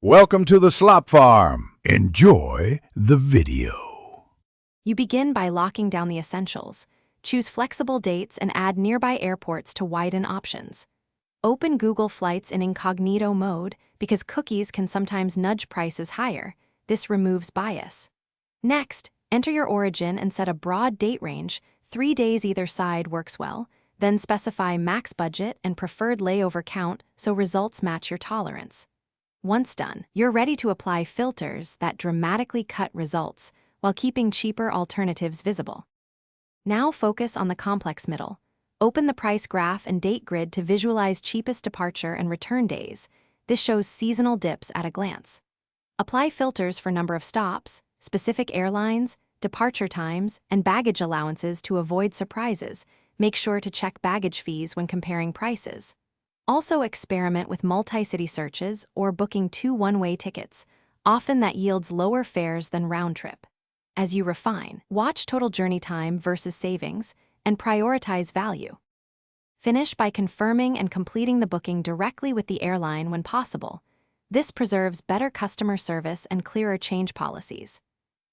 Welcome to the Slop Farm. Enjoy the video. You begin by locking down the essentials. Choose flexible dates and add nearby airports to widen options. Open Google Flights in incognito mode because cookies can sometimes nudge prices higher. This removes bias. Next, enter your origin and set a broad date range. 3 days either side works well. Then specify max budget and preferred layover count so results match your tolerance. Once done, you're ready to apply filters that dramatically cut results while keeping cheaper alternatives visible. Now focus on the complex middle. Open the price graph and date grid to visualize cheapest departure and return days. This shows seasonal dips at a glance. Apply filters for number of stops, specific airlines, departure times, and baggage allowances to avoid surprises. Make sure to check baggage fees when comparing prices. Also experiment with multi-city searches or booking 2 one-way tickets. Often that yields lower fares than round trip. As you refine, watch total journey time versus savings and prioritize value. Finish by confirming and completing the booking directly with the airline when possible. This preserves better customer service and clearer change policies.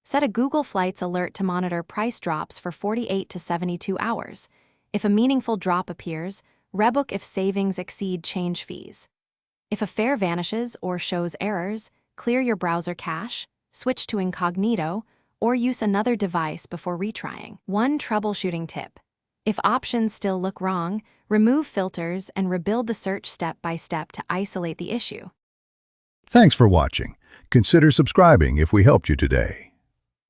Set a Google Flights alert to monitor price drops for 48 to 72 hours. If a meaningful drop appears, rebook if savings exceed change fees. If a fare vanishes or shows errors, clear your browser cache, switch to incognito, or use another device before retrying. One troubleshooting tip. If options still look wrong, remove filters and rebuild the search step by step to isolate the issue. Thanks for watching. Consider subscribing if we helped you today.